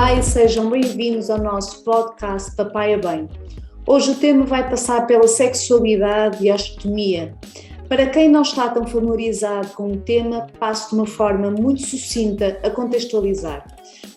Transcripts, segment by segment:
Olá e sejam bem-vindos ao nosso podcast Papaya Bem. Hoje o tema vai passar pela sexualidade e osteotomia. Para quem não está tão familiarizado com o tema, passo de uma forma muito sucinta a contextualizar.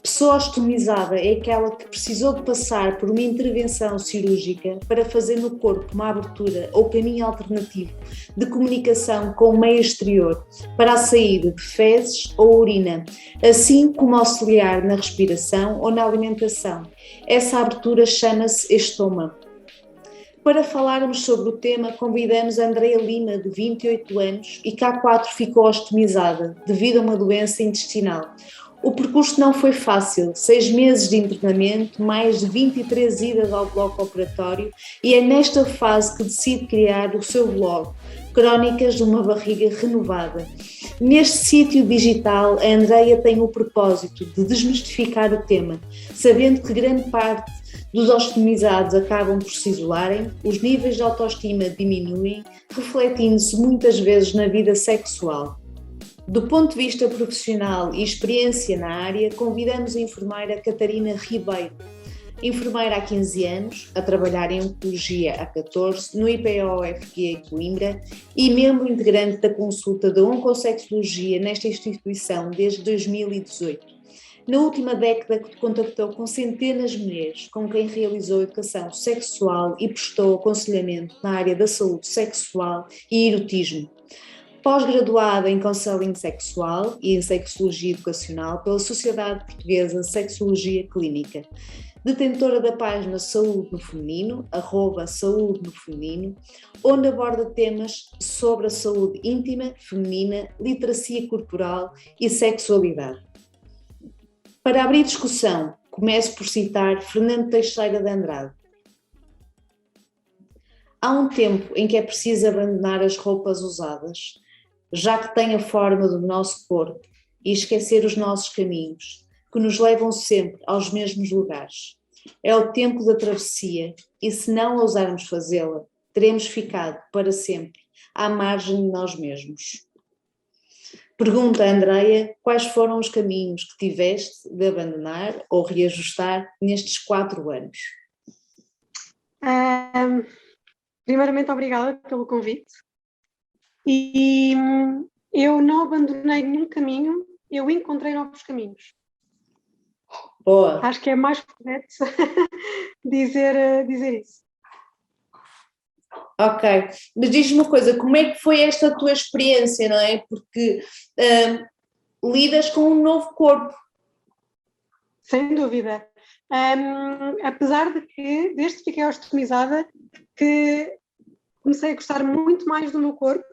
Pessoa ostomizada é aquela que precisou de passar por uma intervenção cirúrgica para fazer no corpo uma abertura ou caminho alternativo de comunicação com o meio exterior para a saída de fezes ou urina, assim como auxiliar na respiração ou na alimentação. Essa abertura chama-se estômago. Para falarmos sobre o tema, convidamos a Andreia Lima, de 28 anos, e que há 4 ficou ostomizada devido a uma doença intestinal. O percurso não foi fácil, 6 meses de internamento, mais de 23 idas ao bloco operatório, e é nesta fase que decide criar o seu blog, Crónicas de uma Barriga Renovada. Neste sítio digital, a Andreia tem o propósito de desmistificar o tema, sabendo que grande parte dos ostomizados acabam por se isolarem, os níveis de autoestima diminuem, refletindo-se muitas vezes na vida sexual. Do ponto de vista profissional e experiência na área, convidamos a enfermeira Catarina Ribeiro, enfermeira há 15 anos, a trabalhar em Oncologia há 14, no IPO-UFG Coimbra e membro integrante da consulta de Oncossexologia nesta instituição desde 2018. Na última década contactou com centenas de mulheres com quem realizou educação sexual e prestou aconselhamento na área da saúde sexual e erotismo. Pós-graduada em Counseling Sexual e em Sexologia Educacional pela Sociedade Portuguesa de Sexologia Clínica. Detentora da página Saúde no Feminino, @Saúde no Feminino, onde aborda temas sobre a saúde íntima, feminina, literacia corporal e sexualidade. Para abrir discussão, começo por citar Fernando Teixeira de Andrade. Há um tempo em que é preciso abandonar as roupas usadas, já que têm a forma do nosso corpo, e esquecer os nossos caminhos, que nos levam sempre aos mesmos lugares. É o tempo da travessia, e se não ousarmos fazê-la, teremos ficado para sempre à margem de nós mesmos. Pergunta a Andreia quais foram os caminhos que tiveste de abandonar ou reajustar nestes 4 anos. Primeiramente, obrigada pelo convite. E eu não abandonei nenhum caminho, eu encontrei novos caminhos. Boa. Acho que é mais correto dizer isso. Ok, mas diz-me uma coisa, como é que foi esta tua experiência, não é? Porque lidas com um novo corpo. Sem dúvida. Apesar de que, desde que fiquei ostomizada, que comecei a gostar muito mais do meu corpo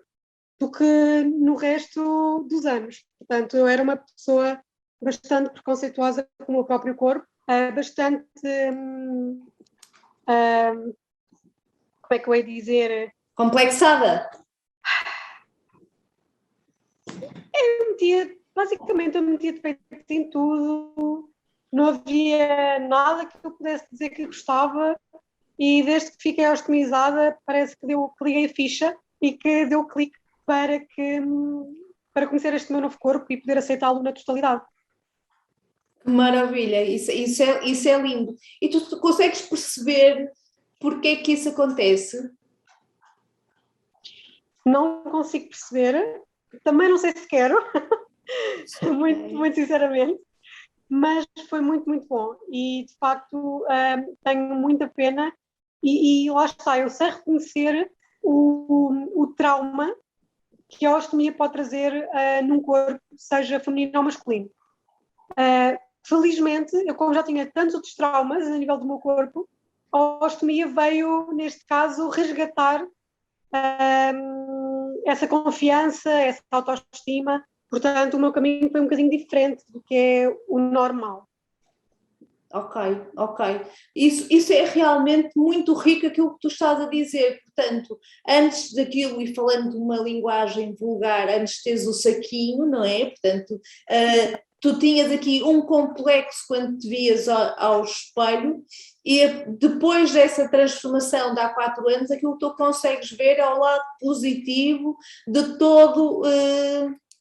do que no resto dos anos. Portanto, eu era uma pessoa bastante preconceituosa com o meu próprio corpo, bastante... como é que eu ia dizer? Complexada? Basicamente eu metia defeitos em tudo, não havia nada que eu pudesse dizer que gostava, e desde que fiquei ostomizada parece que liguei a ficha e que deu clique para conhecer este meu novo corpo e poder aceitá-lo na totalidade. Que maravilha, isso é lindo. E tu consegues perceber porque é que isso acontece? Não consigo perceber, também não sei se quero, muito sinceramente, mas foi muito, muito bom e de facto tenho muita pena e lá está, eu sei reconhecer o trauma que a ostomia pode trazer num corpo, seja feminino ou masculino. Felizmente, eu como já tinha tantos outros traumas a nível do meu corpo, a ostomia veio, neste caso, resgatar essa confiança, essa autoestima. Portanto, o meu caminho foi um bocadinho diferente do que é o normal. Ok. Isso é realmente muito rico aquilo que tu estás a dizer. Portanto, antes daquilo, e falando de uma linguagem vulgar, antes de teres o saquinho, não é? Portanto, tu tinhas aqui um complexo quando te vias ao espelho, e depois dessa transformação de há 4 anos, aquilo que tu consegues ver é o lado positivo de todo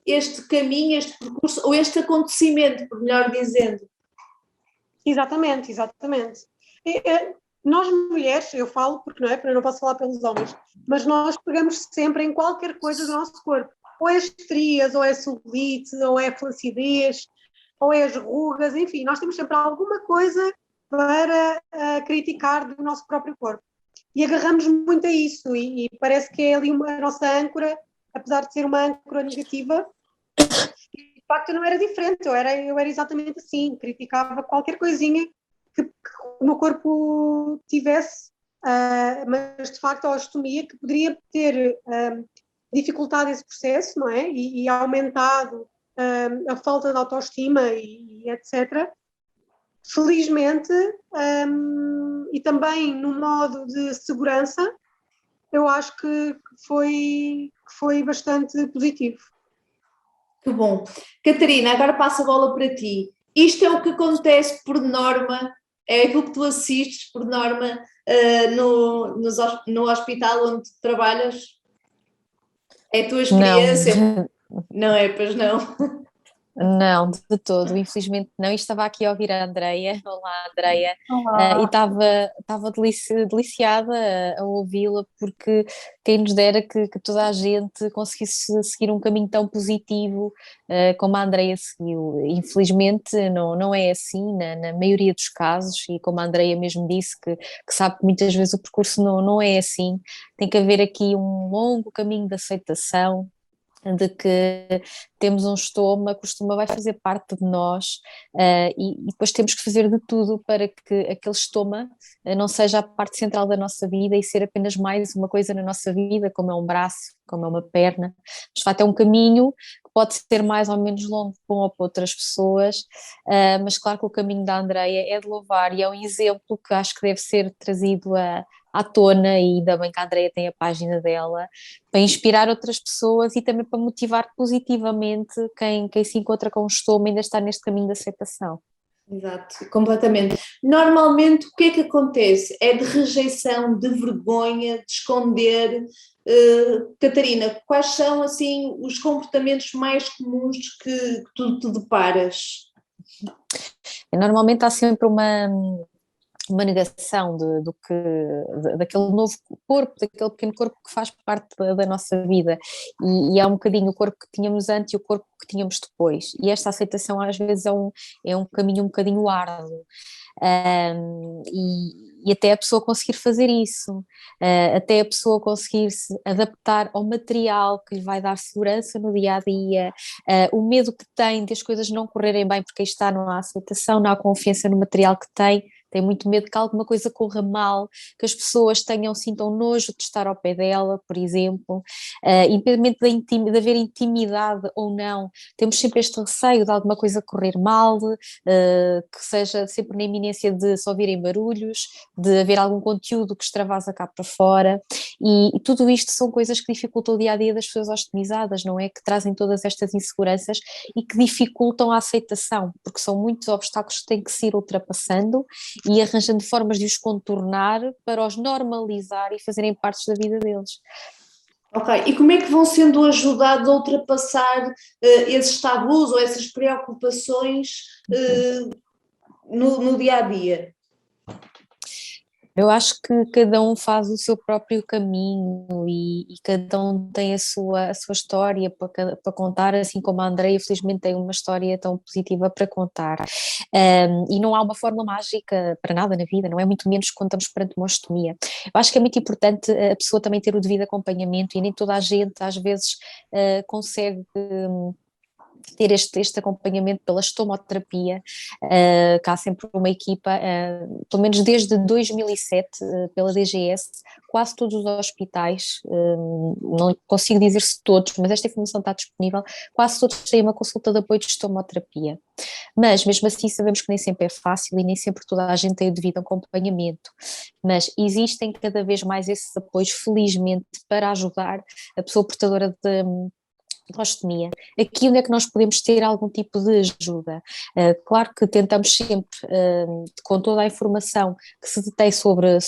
este caminho, este percurso, ou este acontecimento, por melhor dizendo. Exatamente, exatamente. Nós mulheres, eu falo porque não é, porque eu não posso falar pelos homens, mas nós pegamos sempre em qualquer coisa do nosso corpo. Ou é as estrias, ou é a celulite, ou é a flacidez, ou é as rugas, enfim, nós temos sempre alguma coisa para criticar do nosso próprio corpo. E agarramos muito a isso, e parece que é ali a nossa âncora, apesar de ser uma âncora negativa. De facto, eu não era diferente, eu era exatamente assim, criticava qualquer coisinha que o meu corpo tivesse, mas de facto a ostomia que poderia ter dificultado esse processo, não é? E aumentado a falta de autoestima e etc. Felizmente, e também no modo de segurança, eu acho que foi bastante positivo. Que bom. Catarina, agora passo a bola para ti. Isto é o que acontece por norma, é aquilo que tu assistes por norma no hospital onde tu trabalhas? É a tua Não, experiência? Não é, pois não. não, de todo, infelizmente não. E estava aqui a ouvir a Andreia, olá Andreia, e Olá. estava deliciada a ouvi-la, porque quem nos dera que toda a gente conseguisse seguir um caminho tão positivo como a Andreia seguiu. Infelizmente não é assim na maioria dos casos, e como a Andreia mesmo disse, que sabe que muitas vezes o percurso não é assim, tem que haver aqui um longo caminho de aceitação, de que temos um estômago, o estômago vai fazer parte de nós, e depois temos que fazer de tudo para que aquele estômago não seja a parte central da nossa vida e ser apenas mais uma coisa na nossa vida, como é um braço, como é uma perna. Mas de facto é um caminho que pode ser mais ou menos longo para uma ou para outras pessoas, mas claro que o caminho da Andreia é de louvar e é um exemplo que acho que deve ser trazido à tona, e ainda bem que a Andreia tem a página dela, para inspirar outras pessoas e também para motivar positivamente quem se encontra com o estômago e ainda está neste caminho de aceitação. Exato, completamente. Normalmente o que é que acontece? É de rejeição, de vergonha, de esconder. Catarina, quais são assim os comportamentos mais comuns que tu te deparas? Normalmente há sempre uma negação daquele novo corpo, daquele pequeno corpo que faz parte da nossa vida, e há um bocadinho o corpo que tínhamos antes e o corpo que tínhamos depois, e esta aceitação às vezes é um caminho um bocadinho árduo, e até a pessoa conseguir fazer isso, até a pessoa conseguir se adaptar ao material que lhe vai dar segurança no dia a dia, o medo que tem de as coisas não correrem bem, porque aí está, não há aceitação, não há confiança no material que tem muito medo que alguma coisa corra mal, que as pessoas sintam nojo de estar ao pé dela, por exemplo, independente de haver intimidade ou não, temos sempre este receio de alguma coisa correr mal, que seja sempre na iminência de se ouvirem barulhos, de haver algum conteúdo que extravasa cá para fora, e tudo isto são coisas que dificultam o dia-a-dia das pessoas ostomizadas, não é? Que trazem todas estas inseguranças e que dificultam a aceitação, porque são muitos obstáculos que têm que se ir ultrapassando e arranjando formas de os contornar para os normalizar e fazerem parte da vida deles. Ok, e como é que vão sendo ajudados a ultrapassar esses tabus ou essas preocupações no dia a dia? Eu acho que cada um faz o seu próprio caminho, e cada um tem a sua história para contar, assim como a Andreia felizmente tem uma história tão positiva para contar. E não há uma fórmula mágica para nada na vida, não é, muito menos quando estamos perante uma ostomia. Eu acho que é muito importante a pessoa também ter o devido acompanhamento, e nem toda a gente às vezes consegue ter este acompanhamento pela estomoterapia, que há sempre uma equipa, pelo menos desde 2007, pela DGS, quase todos os hospitais, não consigo dizer se todos, mas esta informação está disponível, quase todos têm uma consulta de apoio de estomoterapia. Mas mesmo assim sabemos que nem sempre é fácil e nem sempre toda a gente tem o devido acompanhamento, mas existem cada vez mais esses apoios, felizmente, para ajudar a pessoa portadora de ostomia, aqui onde é que nós podemos ter algum tipo de ajuda? Claro que tentamos sempre, com toda a informação que se detém sobre a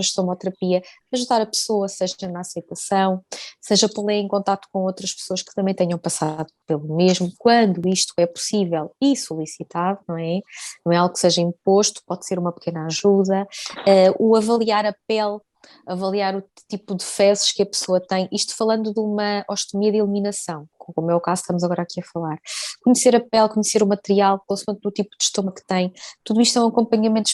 estomoterapia, ajudar a pessoa, seja na aceitação, seja por ler em contato com outras pessoas que também tenham passado pelo mesmo, quando isto é possível e solicitado, não é? Não é algo que seja imposto, pode ser uma pequena ajuda, o avaliar a pele, avaliar o tipo de fezes que a pessoa tem, isto falando de uma ostomia de eliminação, como é o caso que estamos agora aqui a falar. Conhecer a pele, conhecer o material, consoante do tipo de estômago que tem, tudo isto é um acompanhamento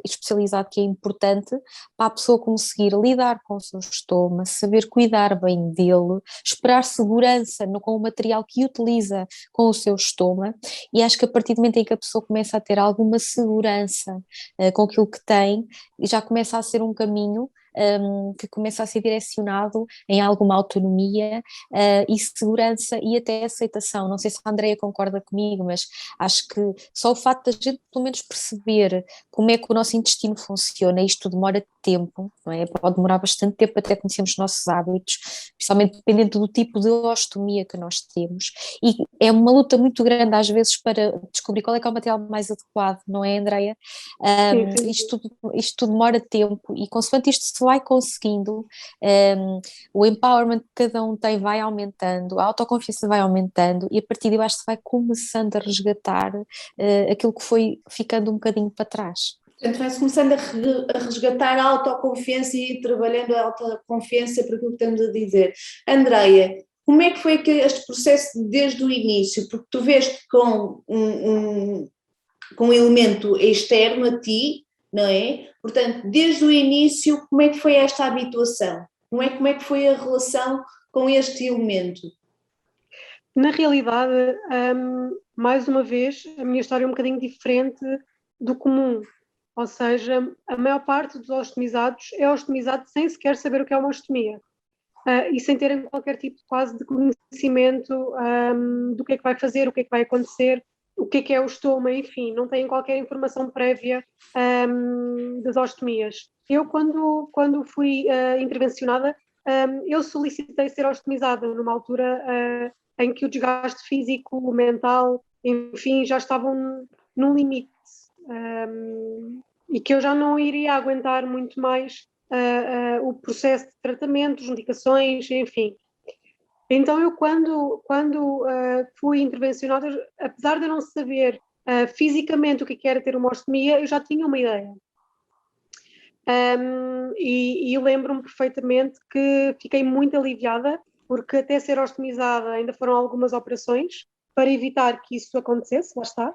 especializado que é importante para a pessoa conseguir lidar com o seu estômago, saber cuidar bem dele, esperar segurança com o material que utiliza com o seu estômago, e acho que a partir do momento em que a pessoa começa a ter alguma segurança com aquilo que tem, já começa a ser um caminho que começa a ser direcionado em alguma autonomia e segurança e até aceitação. Não sei se a Andreia concorda comigo, mas acho que só o facto de a gente pelo menos perceber como é que o nosso intestino funciona, isto demora tempo, não é? Pode demorar bastante tempo até conhecermos os nossos hábitos, principalmente dependendo do tipo de ostomia que nós temos, e é uma luta muito grande às vezes para descobrir qual é que é o material mais adequado, não é, Andreia? Sim. Isto tudo demora tempo e consoante isto se vai conseguindo, o empowerment que cada um tem vai aumentando, a autoconfiança vai aumentando e a partir de baixo se vai começando a resgatar aquilo que foi ficando um bocadinho para trás. Portanto, vai-se começando a resgatar a autoconfiança e ir trabalhando a autoconfiança para aquilo que estamos a dizer. Andreia, como é que foi este processo desde o início? Porque tu vês com com um elemento externo a ti, não é? Portanto, desde o início, como é que foi esta habituação? Como é que foi a relação com este elemento? Na realidade, mais uma vez, a minha história é um bocadinho diferente do comum. Ou seja, a maior parte dos ostomizados é ostomizado sem sequer saber o que é uma ostomia. E sem terem qualquer tipo quase de conhecimento do que é que vai fazer, o que é que vai acontecer, o que é o estômago, enfim, não têm qualquer informação prévia das ostomias. Eu, quando fui intervencionada, eu solicitei ser ostomizada numa altura em que o desgaste físico, mental, enfim, já estavam num limite e que eu já não iria aguentar muito mais o processo de tratamento, medicações, enfim. Então eu quando fui intervencionada, apesar de eu não saber fisicamente o que era ter uma ostomia, eu já tinha uma ideia. E lembro-me perfeitamente que fiquei muito aliviada, porque até ser ostomizada ainda foram algumas operações para evitar que isso acontecesse, lá está.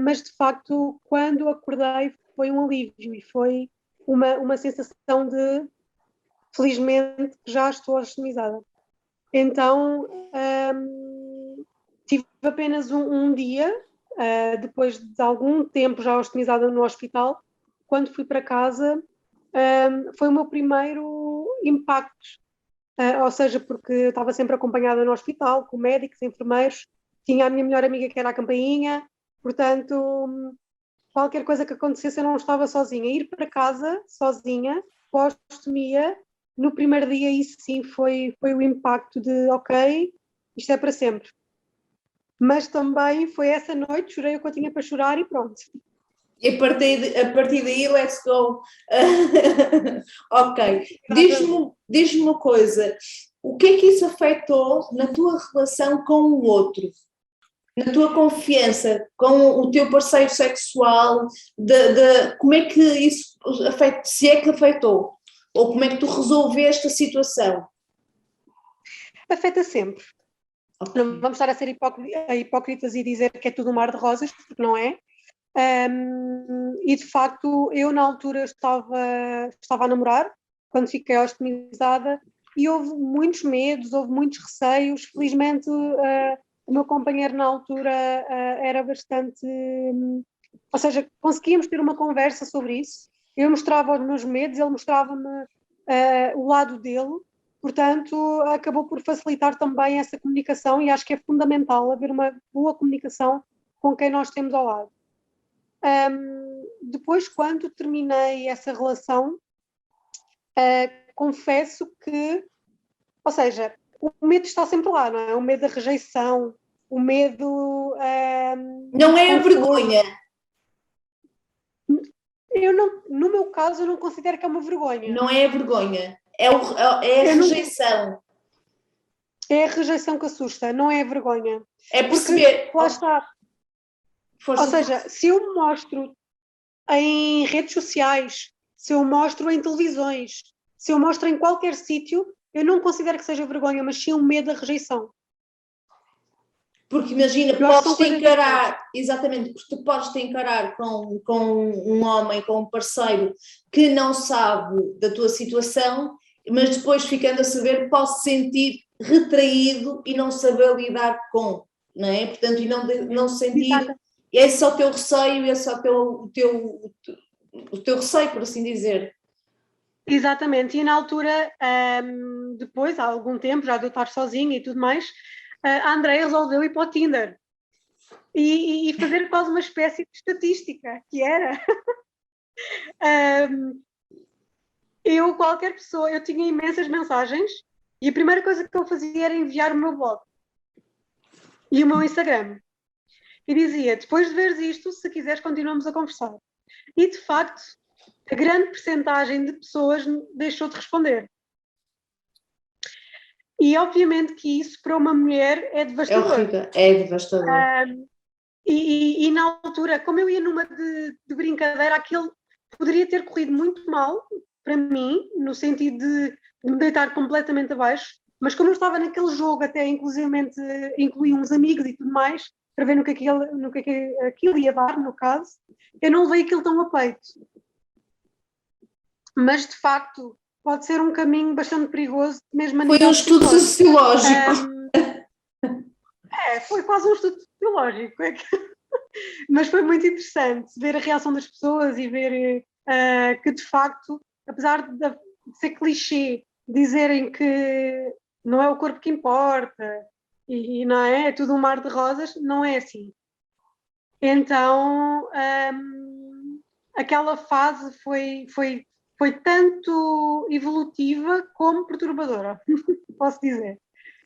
Mas de facto, quando acordei, foi um alívio e foi uma sensação de, felizmente, que já estou ostomizada. Então, tive apenas um dia, depois de algum tempo já ostomizada no hospital, quando fui para casa, foi o meu primeiro impacto. Ou seja, porque eu estava sempre acompanhada no hospital, com médicos, enfermeiros, tinha a minha melhor amiga que era a campainha, portanto, qualquer coisa que acontecesse eu não estava sozinha. Ir para casa sozinha, pós-ostomia, no primeiro dia isso sim foi o impacto de ok, isto é para sempre. Mas também foi essa noite, chorei o que eu tinha para chorar e pronto. E a partir daí, let's go. Ok. Diz-me uma coisa, o que é que isso afetou na tua relação com o outro? Na tua confiança com o teu parceiro sexual, como é que isso afeta, se é que afetou? Ou como é que tu resolveste a situação? Afeta sempre. Okay. Não vamos estar a ser hipócritas e dizer que é tudo um mar de rosas, porque não é. E de facto, eu na altura estava a namorar, quando fiquei ostomizada, e houve muitos medos, houve muitos receios. Felizmente, o meu companheiro na altura era bastante. Ou seja, conseguíamos ter uma conversa sobre isso. Eu mostrava os meus medos, ele mostrava-me o lado dele. Portanto, acabou por facilitar também essa comunicação e acho que é fundamental haver uma boa comunicação com quem nós temos ao lado. Depois, quando terminei essa relação, confesso que, ou seja, o medo está sempre lá, não é? O medo da rejeição, o medo... Não é a vergonha. No meu caso, eu não considero que é uma vergonha. Não é a vergonha, é a rejeição. É a rejeição que assusta, não é a vergonha. É perceber. Porque, lá está. Ou seja, se eu mostro em redes sociais, se eu mostro em televisões, se eu mostro em qualquer sítio, eu não considero que seja vergonha, mas sim um medo da rejeição. Porque imagina, podes-te encarar, exatamente, porque tu podes-te encarar com um homem, com um parceiro que não sabe da tua situação, mas depois ficando a saber, pode-se sentir retraído e não saber lidar com, não é? Portanto, e não sentir, esse é o teu receio, esse é o teu receio, por assim dizer. Exatamente, e na altura, depois, há algum tempo, já de eu estar sozinha e tudo mais, a Andreia resolveu ir para o Tinder e fazer quase uma espécie de estatística, que era qualquer pessoa, eu tinha imensas mensagens e a primeira coisa que eu fazia era enviar o meu blog e o meu Instagram e dizia, depois de veres isto, se quiseres continuamos a conversar. E de facto, a grande percentagem de pessoas deixou de responder. E obviamente que isso para uma mulher é devastador. É horrível, é devastador. E na altura, como eu ia numa de brincadeira, aquilo poderia ter corrido muito mal para mim, no sentido de me deitar completamente abaixo, mas como eu estava naquele jogo, até inclusivamente incluí uns amigos e tudo mais, para ver no que aquilo ia dar, no caso, eu não levei aquilo tão a peito. Mas, de facto, pode ser um caminho bastante perigoso, mesmo a nível Foi um estudo sociológico. Foi quase um estudo sociológico. Mas foi muito interessante ver a reação das pessoas e ver que, de facto, apesar de ser clichê, dizerem que não é o corpo que importa e não é tudo um mar de rosas, não é assim. Então, aquela fase foi tanto evolutiva como perturbadora, posso dizer.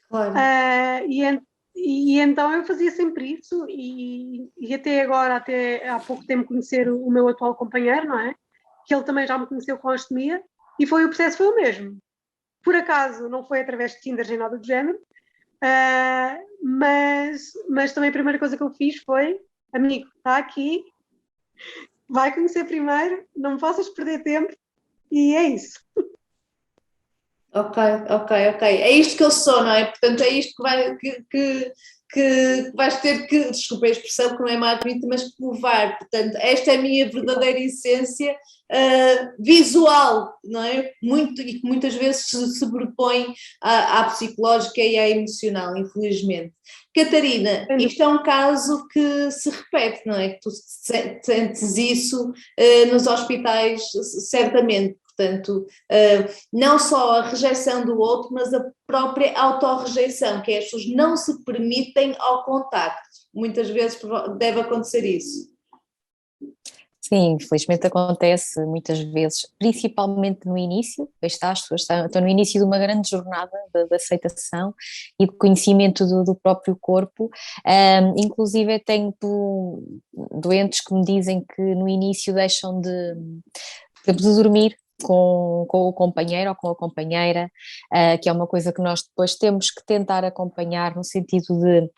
Claro. E então eu fazia sempre isso e até agora, até há pouco tempo conhecer o meu atual companheiro, não é? Que ele também já me conheceu com a ostomia e o processo foi o mesmo. Por acaso não foi através de Tinder nem nada do género, mas também a primeira coisa que eu fiz foi, amigo, está aqui, vai conhecer primeiro, não me faças perder tempo e é isso. Ok. É isto que eu sou, não é? Portanto, é isto que vais ter que, desculpa a expressão, que não é mais bonita, mas que provar. Portanto, esta é a minha verdadeira essência visual, não é? E que muitas vezes se sobrepõe à psicológica e à emocional, infelizmente. Catarina, isto é um caso que se repete, não é? Que tu sentes isso nos hospitais, certamente. Portanto, não só a rejeição do outro, mas a própria autorrejeição, que é as pessoas não se permitem ao contacto. Muitas vezes deve acontecer isso. Sim, infelizmente acontece muitas vezes, principalmente no início, as pessoas estão no início de uma grande jornada de aceitação e de conhecimento do próprio corpo. Inclusive tenho doentes que me dizem que no início deixam de dormir com o companheiro ou com a companheira, que é uma coisa que nós depois temos que tentar acompanhar no sentido de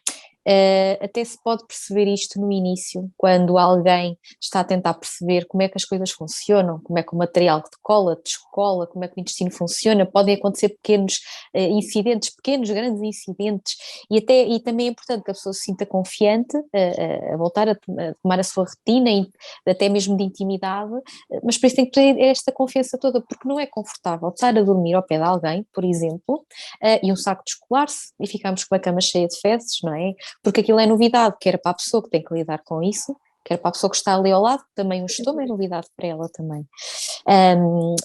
até se pode perceber isto no início, quando alguém está a tentar perceber como é que as coisas funcionam, como é que o material decola, descola, como é que o intestino funciona, podem acontecer pequenos incidentes, pequenos, grandes incidentes, e também é importante que a pessoa se sinta confiante a voltar a tomar a sua rotina, e até mesmo de intimidade, mas por isso tem que ter esta confiança toda, porque não é confortável estar a dormir ao pé de alguém, por exemplo, e um saco descolar-se e ficamos com a cama cheia de fezes, não é? Porque aquilo é novidade, quer para a pessoa que tem que lidar com isso, quer para a pessoa que está ali ao lado, também o estômago é novidade para ela também.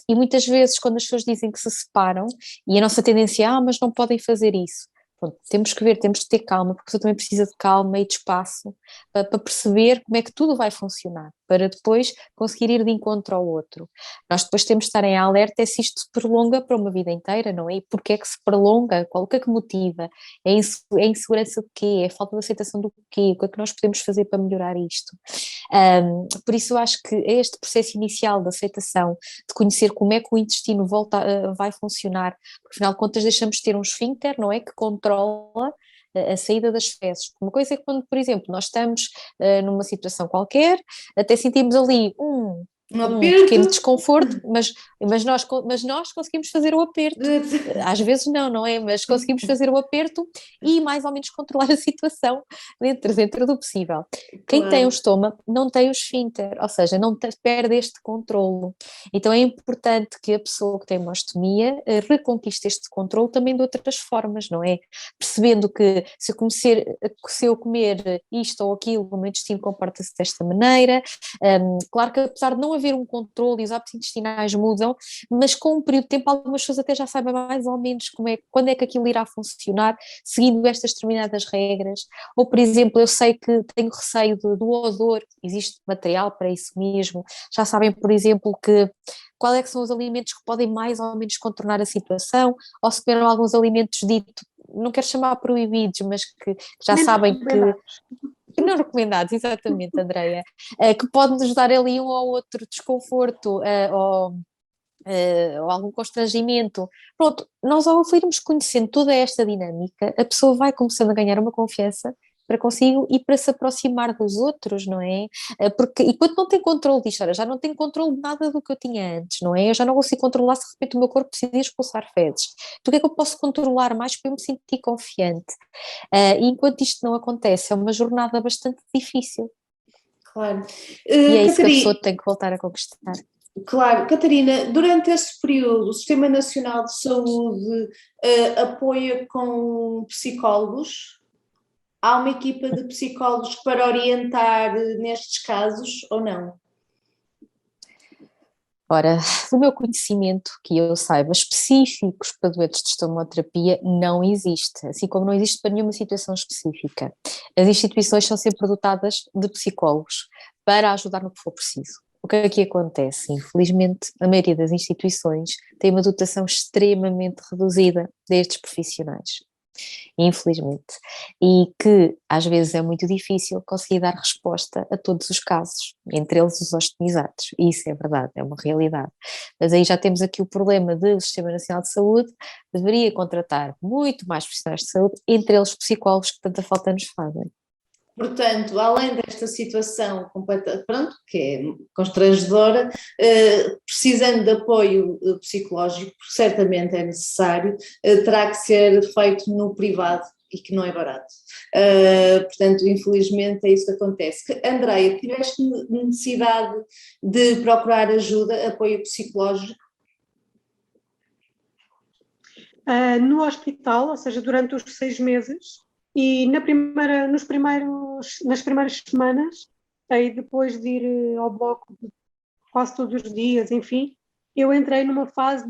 E muitas vezes quando as pessoas dizem que se separam, e a nossa tendência é, mas não podem fazer isso. Pronto, temos que ver, temos de ter calma, porque a pessoa também precisa de calma e de espaço para perceber como é que tudo vai funcionar. para depois conseguir ir de encontro ao outro. Nós depois temos de estar em alerta se isto se prolonga para uma vida inteira, não é? E porquê é que se prolonga? O que é que motiva? É insegurança do quê? É falta de aceitação do quê? O que é que nós podemos fazer para melhorar isto? Por isso eu acho que é este processo inicial de aceitação, de conhecer como é que o intestino vai funcionar, porque afinal de contas deixamos de ter um esfíncter, não é? Que controla a saída das fezes. Uma coisa é quando, por exemplo, nós estamos numa situação qualquer, até sentimos ali um pequeno desconforto, mas nós conseguimos fazer o aperto. Às vezes não é? Mas conseguimos fazer o aperto e mais ou menos controlar a situação dentro do possível. Quem tem o estômago não tem o esfíncter, ou seja, perde este controlo. Então é importante que a pessoa que tem uma ostomia reconquiste este controlo também de outras formas, não é? Percebendo que se eu comer isto ou aquilo, o meu intestino comporta-se desta maneira. Claro que apesar de não haver um controle e os hábitos intestinais mudam, mas com um período de tempo algumas pessoas até já sabem mais ou menos quando é que aquilo irá funcionar, seguindo estas determinadas regras. Ou, por exemplo, eu sei que tenho receio do odor, existe material para isso mesmo, já sabem, por exemplo, qual é que são os alimentos que podem mais ou menos contornar a situação, ou se comeram alguns alimentos não quero chamar proibidos, mas que já sabem que não recomendados, exatamente, Andreia, que pode nos dar ali um ou outro desconforto ou algum constrangimento. Pronto, nós ao irmos conhecendo toda esta dinâmica, a pessoa vai começando a ganhar uma confiança para consigo e para se aproximar dos outros, não é? Porque enquanto não tem controle disto, olha, já não tenho controle de nada do que eu tinha antes, não é? Eu já não consigo controlar se de repente o meu corpo precisa expulsar fezes. Então o que é que eu posso controlar mais para eu me sentir confiante? E enquanto isto não acontece, é uma jornada bastante difícil. Claro. E é isso que a pessoa tem que voltar a conquistar. Claro, Catarina, durante esse período o Sistema Nacional de Saúde apoia com psicólogos? Há uma equipa de psicólogos para orientar nestes casos ou não? Ora, do meu conhecimento, que eu saiba, específicos para doentes de estomoterapia não existe, assim como não existe para nenhuma situação específica. As instituições são sempre dotadas de psicólogos para ajudar no que for preciso. O que é que acontece? Infelizmente, a maioria das instituições tem uma dotação extremamente reduzida destes profissionais. Infelizmente, e que às vezes é muito difícil conseguir dar resposta a todos os casos, entre eles os ostomizados, e isso é verdade, é uma realidade. Mas aí já temos aqui o problema do Sistema Nacional de Saúde, deveria contratar muito mais profissionais de saúde, entre eles psicólogos que tanta falta nos fazem. Portanto, além desta situação completa, pronto, que é constrangedora, precisando de apoio psicológico, porque certamente é necessário, terá que ser feito no privado e que não é barato. Portanto, infelizmente é isso que acontece. Andreia, tiveste necessidade de procurar ajuda, apoio psicológico? No hospital, ou seja, durante os 6 meses, e nas primeiras semanas, aí depois de ir ao bloco quase todos os dias, enfim, eu entrei numa fase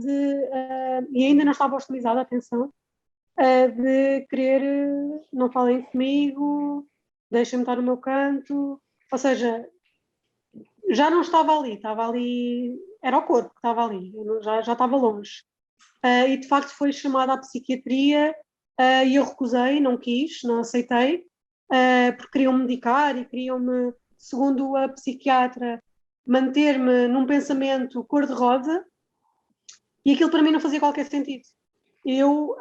e ainda não estava hostilizada, atenção, de querer, não falem comigo, deixem-me estar no meu canto, ou seja, já não estava ali, era o corpo que estava ali, eu já estava longe. E de facto foi chamada à psiquiatria e eu recusei, não quis, não aceitei, porque queriam-me medicar e queriam-me, segundo a psiquiatra, manter-me num pensamento cor-de-rosa, e aquilo para mim não fazia qualquer sentido. Eu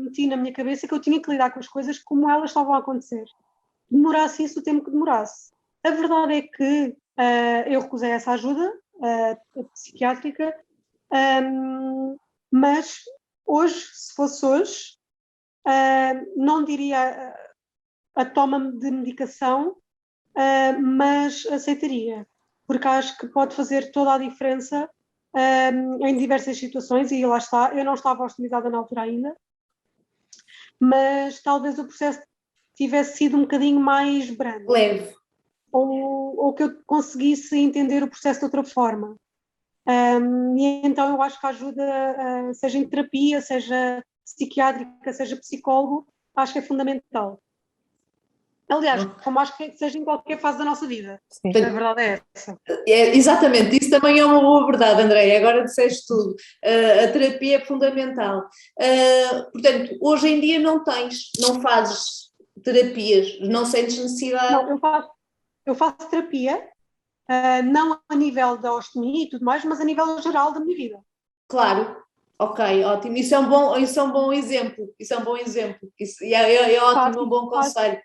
meti na minha cabeça que eu tinha que lidar com as coisas como elas estavam a acontecer. Demorasse isso o tempo que demorasse. A verdade é que eu recusei essa ajuda psiquiátrica, mas hoje, se fosse hoje, não diria a toma de medicação, mas aceitaria, porque acho que pode fazer toda a diferença em diversas situações, e lá está, eu não estava hostilizada na altura ainda, mas talvez o processo tivesse sido um bocadinho mais brando. Leve. Ou que eu conseguisse entender o processo de outra forma. E então eu acho que a ajuda, seja em terapia, seja psiquiátrica, seja psicólogo, acho que é fundamental. Aliás, como acho que seja em qualquer fase da nossa vida. Sim. A verdade é essa. Exatamente, isso também é uma boa verdade, Andréia, agora disseste tudo. A terapia é fundamental. Portanto, hoje em dia não fazes terapias, não sentes necessidade? Não, eu faço terapia, não a nível da osteotomia e tudo mais, mas a nível geral da minha vida. Claro, ok, ótimo. Isso é um bom exemplo. Isso é um bom exemplo. Isso é ótimo, um bom conselho.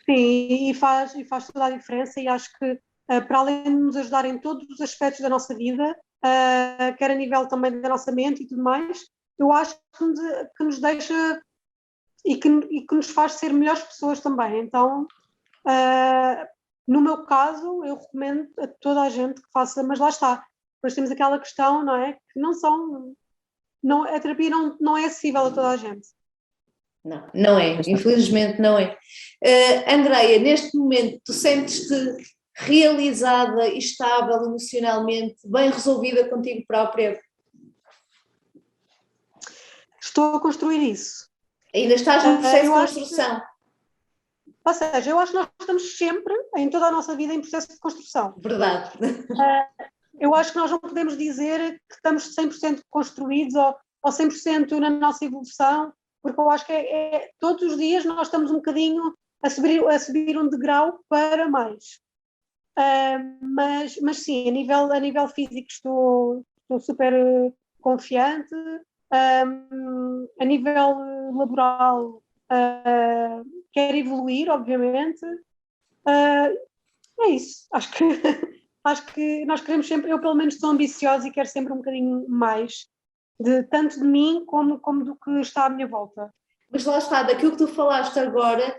Sim, e faz toda a diferença, e acho que para além de nos ajudar em todos os aspectos da nossa vida, quer a nível também da nossa mente e tudo mais, eu acho que nos deixa e que nos faz ser melhores pessoas também. Então, no meu caso, eu recomendo a toda a gente que faça, mas lá está. Depois temos aquela questão, não é? Que a terapia não é acessível a toda a gente. Não é, infelizmente não é. Andréia, neste momento tu sentes-te realizada e estável emocionalmente, bem resolvida contigo própria? Estou a construir isso. Ainda estás num processo de construção? Ou seja, eu acho que nós estamos sempre, em toda a nossa vida, em processo de construção. Verdade. Eu acho que nós não podemos dizer que estamos 100% construídos ou 100% na nossa evolução, porque eu acho que todos os dias nós estamos um bocadinho a subir um degrau para mais. Mas sim, a nível físico estou super confiante. A nível laboral quero evoluir, obviamente. É isso, acho que nós queremos sempre, eu pelo menos sou ambiciosa e quero sempre um bocadinho mais, tanto de mim como do que está à minha volta. Mas lá está, daquilo que tu falaste agora,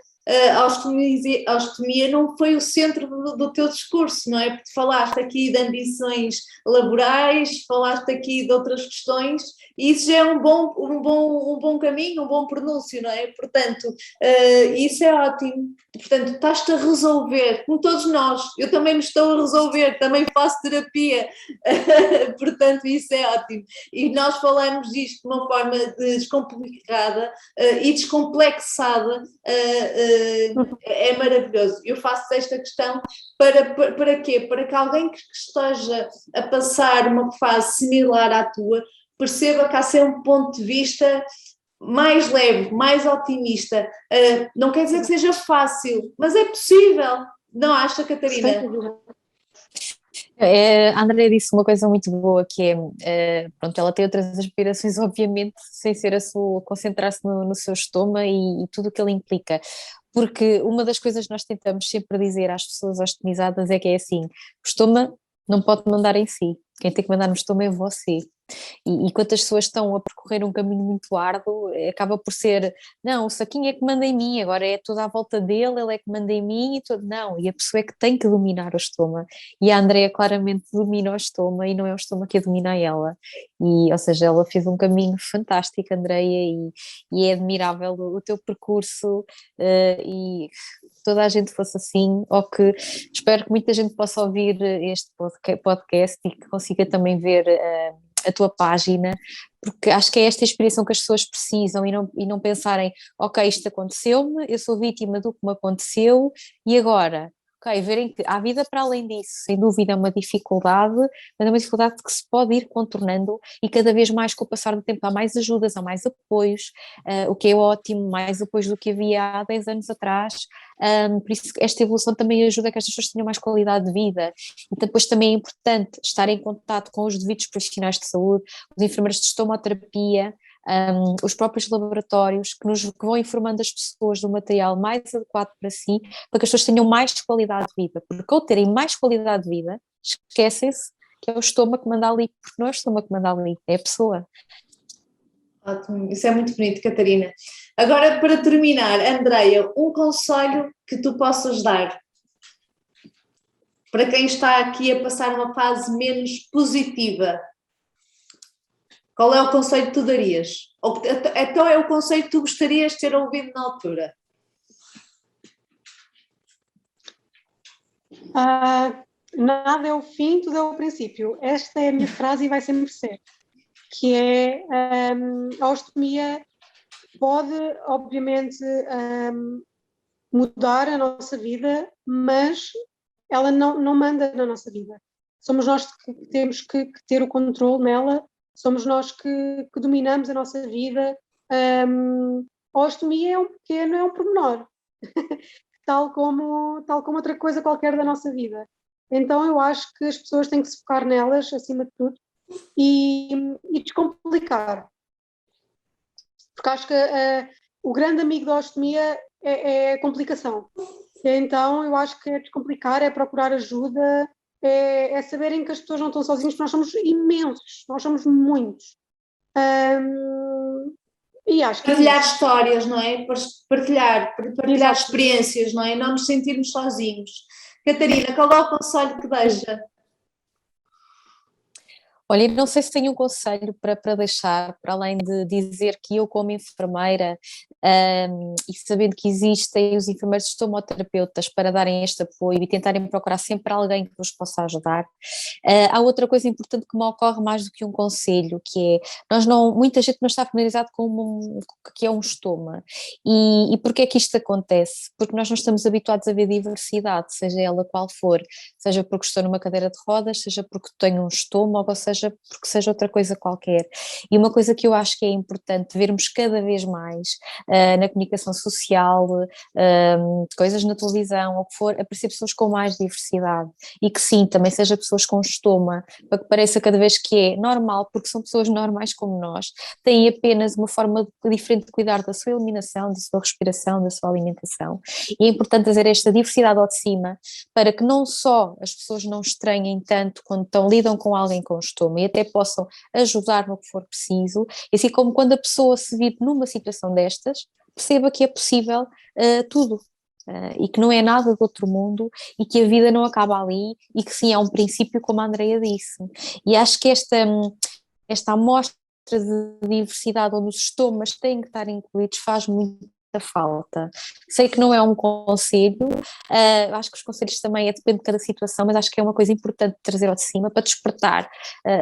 a osteotomia não foi o centro do teu discurso, não é? Porque falaste aqui de ambições laborais, falaste aqui de outras questões, e isso já é um bom caminho, um bom pronúncio, não é? Portanto, isso é ótimo. Portanto, estás-te a resolver, como todos nós, eu também me estou a resolver, também faço terapia, portanto, isso é ótimo. E nós falamos disto de uma forma descomplicada e descomplexada, é maravilhoso. Eu faço esta questão para quê? Para que alguém que esteja a passar uma fase similar à tua perceba que há sempre um ponto de vista mais leve, mais otimista. Não quer dizer que seja fácil, mas é possível. Não acha, Catarina? A Andrea disse uma coisa muito boa que é, pronto, ela tem outras aspirações, obviamente, sem ser a sua, concentrar-se no seu estômago e tudo o que ele implica. Porque uma das coisas que nós tentamos sempre dizer às pessoas ostomizadas é que é assim, o estômago não pode mandar em si, quem tem que mandar no estômago é você. E quando as pessoas estão a percorrer um caminho muito árduo, acaba por ser, não, o saquinho é que manda em mim, agora é toda à volta dele, ele é que manda em mim, não, e a pessoa é que tem que dominar o estômago, e a Andrea claramente domina o estômago e não é o estômago que a domina a ela, ou seja, ela fez um caminho fantástico, Andrea, e é admirável o teu percurso, e toda a gente fosse assim, ou que espero que muita gente possa ouvir este podcast e que consiga também ver a tua página, porque acho que é esta inspiração que as pessoas precisam e não pensarem, ok, isto aconteceu-me, eu sou vítima do que me aconteceu e agora, ok, verem que há vida para além disso, sem dúvida é uma dificuldade, mas é uma dificuldade que se pode ir contornando e cada vez mais com o passar do tempo há mais ajudas, há mais apoios, o que é ótimo, mais apoios do que havia há 10 anos atrás, por isso esta evolução também ajuda a que as pessoas tenham mais qualidade de vida e depois também é importante estar em contato com os devidos profissionais de saúde, os enfermeiros de estomoterapia, os próprios laboratórios que vão informando as pessoas do material mais adequado para si, para que as pessoas tenham mais qualidade de vida, porque ao terem mais qualidade de vida, esquecem-se que é o estômago que manda ali, porque não é o estômago que manda ali, é a pessoa. Ótimo, isso é muito bonito, Catarina. Agora, para terminar, Andreia, um conselho que tu possas dar para quem está aqui a passar uma fase menos positiva. Qual é o conselho que tu darias? Então é o conselho que tu gostarias de ter ouvido na altura? Nada é o fim, tudo é o princípio. Esta é a minha frase e vai sempre ser. Que é, a osteomia pode, obviamente, mudar a nossa vida, mas ela não manda na nossa vida. Somos nós que temos que ter o controle nela, somos nós que dominamos a nossa vida. A ostomia é um pormenor, tal como outra coisa qualquer da nossa vida. Então eu acho que as pessoas têm que se focar nelas, acima de tudo, e descomplicar. Porque acho que o grande amigo da ostomia é a complicação. Então eu acho que é descomplicar, é procurar ajuda, é saberem que as pessoas não estão sozinhas, porque nós somos imensos, nós somos muitos. E acho que partilhar histórias, não é? Partilhar experiências, não é? Não nos sentirmos sozinhos. Catarina, qual é o conselho que deixa? Olha, não sei se tenho um conselho para deixar, para além de dizer que eu, como enfermeira, e sabendo que existem os enfermeiros estomoterapeutas para darem este apoio e tentarem procurar sempre alguém que vos possa ajudar, há outra coisa importante que me ocorre mais do que um conselho, que é, muita gente não está familiarizado com o que é um estoma. E porquê é que isto acontece? Porque nós não estamos habituados a ver diversidade, seja ela qual for, seja porque estou numa cadeira de rodas, seja porque tenho um estômago, ou seja porque seja outra coisa qualquer. E uma coisa que eu acho que é importante vermos cada vez mais na comunicação social, coisas na televisão, ou o que for, aparecer pessoas com mais diversidade, e que sim, também seja pessoas com estoma, para que pareça cada vez que é normal, porque são pessoas normais como nós, têm apenas uma forma diferente de cuidar da sua eliminação, da sua respiração, da sua alimentação, e é importante trazer esta diversidade ao de cima, para que não só as pessoas não estranhem tanto quando lidam com alguém com estoma, e até possam ajudar no que for preciso, e assim como quando a pessoa se vive numa situação destas, perceba que é possível tudo, e que não é nada do outro mundo, e que a vida não acaba ali, e que sim, é um princípio, como a Andreia disse. E acho que esta amostra de diversidade onde os estomas têm que estar incluídos faz muita falta. Sei que não é um conselho, acho que os conselhos também depende de cada situação, mas acho que é uma coisa importante de trazer ao de cima para despertar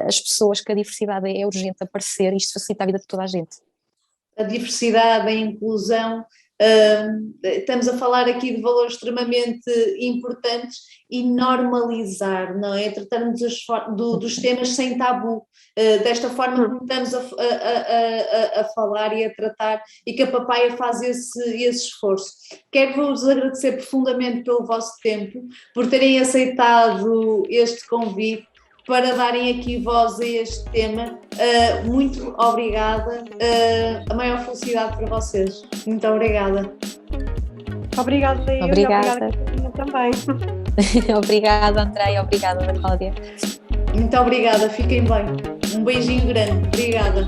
as pessoas que a diversidade é urgente aparecer, e isto facilita a vida de toda a gente. A diversidade, a inclusão, estamos a falar aqui de valores extremamente importantes, e normalizar, não é? Tratarmos dos temas sem tabu, desta forma que estamos a falar e a tratar, e que a Papaya faz esse esforço. Quero-vos agradecer profundamente pelo vosso tempo, por terem aceitado este convite, para darem aqui voz a este tema. Muito obrigada, a maior felicidade para vocês. Muito obrigada. Obrigada, eu, obrigada também. Obrigada, Andreia, obrigada, Ana Cláudia. Muito obrigada, fiquem bem. Um beijinho grande, obrigada.